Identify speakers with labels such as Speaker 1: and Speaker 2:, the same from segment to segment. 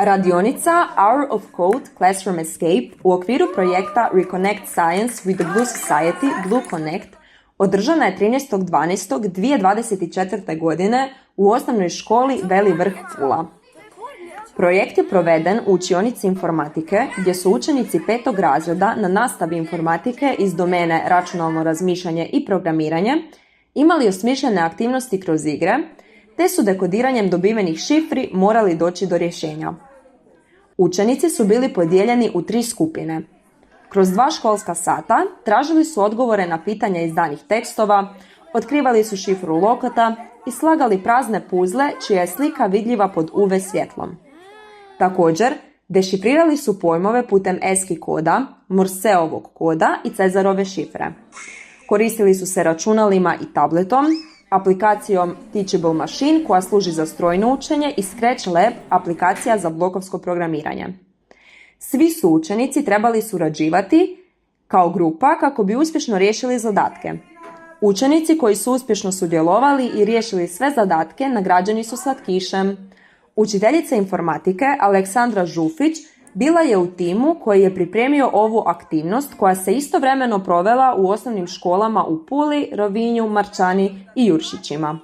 Speaker 1: Radionica Hour of Code Classroom Escape u okviru projekta Reconnect Science with the Blue Society Blue Connect održana je 13.12.2024. godine u osnovnoj školi Veli Vrh Pula. Projekt je proveden u učionici informatike gdje su učenici 5. razreda na nastavi informatike iz domene računalno razmišljanje i programiranje imali osmišljene aktivnosti kroz igre, te su dekodiranjem dobivenih šifri morali doći do rješenja. Učenici su bili podijeljeni u 3 skupine. Kroz 2 školska sata tražili su odgovore na pitanja iz danih tekstova, otkrivali su šifru lokota i slagali prazne puzle čija je slika vidljiva pod UV svjetlom. Također, dešifrirali su pojmove putem ASCII koda, Morseovog koda i Cezarove šifre. Koristili su se računalima i tabletom, aplikacijom Teachable Machine koja služi za strojno učenje i Scratch Lab aplikacija za blokovsko programiranje. Svi su učenici trebali surađivati kao grupa kako bi uspješno riješili zadatke. Učenici koji su uspješno sudjelovali i riješili sve zadatke nagrađeni su slatkišem. Učiteljica informatike Aleksandra Žufić bila je u timu koji je pripremio ovu aktivnost koja se istovremeno provela u osnovnim školama u Puli, Rovinju, Marčani i Juršićima.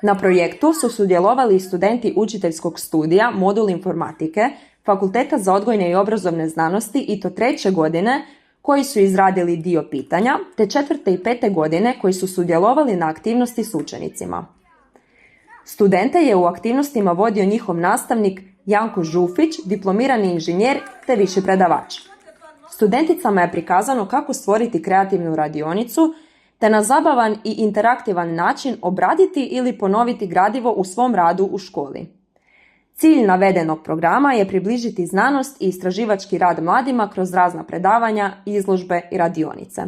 Speaker 1: Na projektu su sudjelovali studenti učiteljskog studija Modul informatike Fakulteta za odgojne i obrazovne znanosti i to 3. godine koji su izradili dio pitanja, te 4. i 5. godine koji su sudjelovali na aktivnosti s učenicima. Studente je u aktivnostima vodio njihov nastavnik Janko Žufić, diplomirani inženjer te viši predavač. Studenticama je prikazano kako stvoriti kreativnu radionicu te na zabavan i interaktivan način obraditi ili ponoviti gradivo u svom radu u školi. Cilj navedenog programa je približiti znanost i istraživački rad mladima kroz razna predavanja, izložbe i radionice.